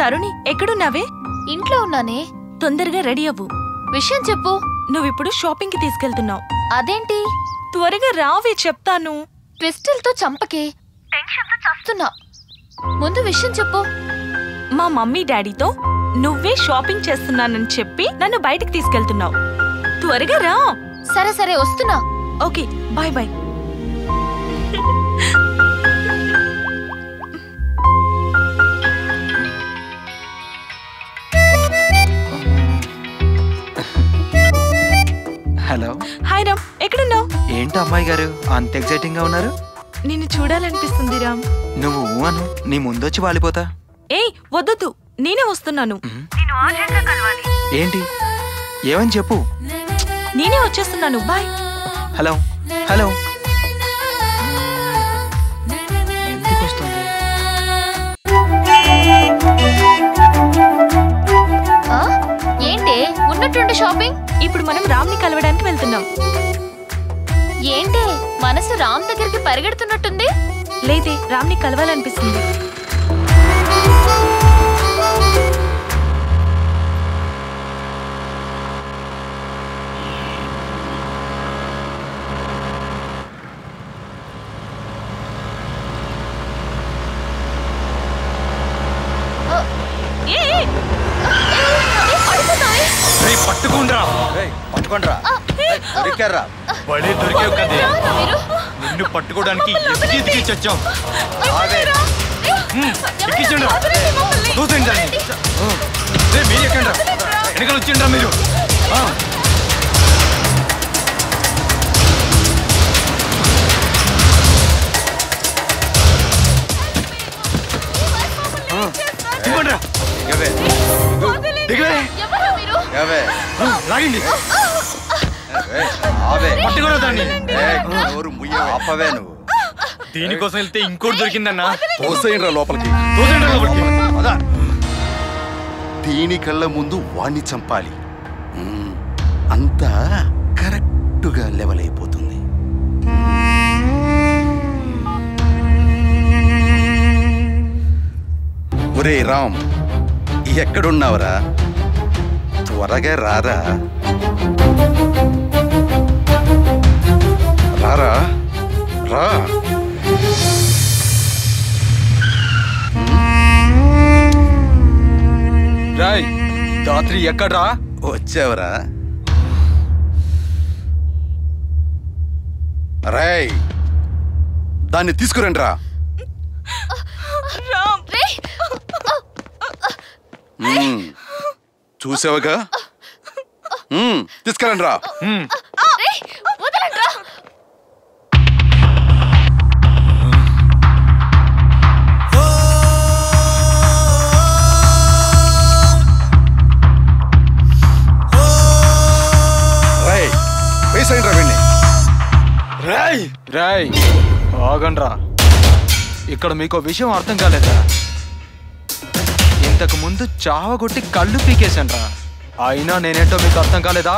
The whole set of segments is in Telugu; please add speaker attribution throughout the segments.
Speaker 1: తరుణి, ఎక్కడున్నావే?
Speaker 2: ఇంట్లో ఉన్నానే.
Speaker 1: తొందరగా రెడీ అవ్వు.
Speaker 2: విషయం చెప్పు.
Speaker 1: నువ్విప్పుడు షాపింగ్ కి తీసుకెళ్తున్నావు.
Speaker 2: అదేంటి?
Speaker 1: త్వరగా రావే, చెప్తాను.
Speaker 2: ట్విస్టులతో చంపకే, టెన్షన్తో చస్తున్నా. ముందు విషయం చెప్పు.
Speaker 1: మా మమ్మీ డాడీతో నువ్వే షాపింగ్ చేస్తున్నానని చెప్పి నన్ను బయటికి తీసుకెళ్తున్నావు. త్వరగా రా.
Speaker 2: సరే సరే, వస్తున్నా.
Speaker 1: Okay, bye bye.
Speaker 3: Hello.
Speaker 1: Hi Ram, ఎక్కడున్నావు?
Speaker 3: ఏంటి అమ్మాయి గారు అంత ఎక్సైటింగ్ గా ఉన్నారు?
Speaker 1: నిన్ను చూడాలనిపిస్తుంది రామ్.
Speaker 3: నువ్వు అను, నీ ముందొచ్చి వాలిపోతా.
Speaker 1: ఏయ్ వద్దొద్దు, నేనే వస్తున్నాను.
Speaker 3: ఏంటి? ఏమని చెప్పు.
Speaker 1: నేనే వచ్చేస్తున్నాను, బాయ్.
Speaker 3: Hello hello. ఎందుకు వస్తుంది?
Speaker 2: ఏంటి ఉన్నట్టుండి షాపింగ్?
Speaker 1: ఇప్పుడు మనం రామ్ని కలవడానికి వెళ్తున్నాం.
Speaker 2: ఏంటి మనసు రామ్ దగ్గరికి పరిగెడుతున్నట్టుంది?
Speaker 1: లేదే, రామ్ని కలవాలనిపిస్తుంది.
Speaker 4: పట్టుకుండ్రా, పట్టుకోండ్రా, దొరికారా? బడే దొరికావు కదే. నిన్ను పట్టుకోవడానికి ఎదిగి చచ్చాం. ఎక్కించండ్రా, చూసండి. మీరు ఎక్కండ్రా, వెనకాల వచ్చిండ్రా మీరు. దిగండ్రా, లాగండి. పట్టుకోరా దాన్ని. దీనికోసం వెళ్తే ఇంకోటి దొరికిందన్నా.
Speaker 5: తోసేయండ్రా లోపలికి. దీని కళ్ళ ముందు వాణ్ణి చంపాలి. అంతా కరెక్టుగా లెవెల్ అయిపోతుంది. ఒరే రామ్, ఎక్కడున్నావురా? త్వరగా రారా. రారా రా.
Speaker 4: రాయ్, రాత్రి ఎక్కడ్రా?
Speaker 5: వచ్చావరా? రాయ్, దాన్ని తీసుకురండి రా. చూసావుగా, తీసుకురండి రా.
Speaker 4: రాయ్ ఆగండ్రా. ఇక్కడ మీకు విషయం అర్థం కాలేదా? ఇంతకు ముందు చావగొట్టి కళ్ళు పీకేశాన్రా. అయినా నేనేంటో మీకు అర్థం కాలేదా?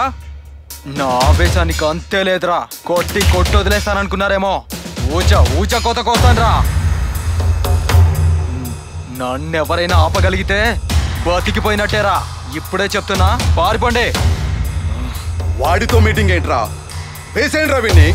Speaker 4: నా ఆవేశానికి అంతే లేదురా. కొట్టి కొట్టి వదిలేస్తాననుకున్నారేమో. ఊచ కోత కోస్తాన్రా. నన్నెవరైనా ఆపగలిగితే బతికిపోయినట్టేరా. ఇప్పుడే చెప్తున్నా, పారిపోండి.
Speaker 5: వాడితో మీటింగ్ ఏంట్రా? వేసేయండి రా వీణ్ణి.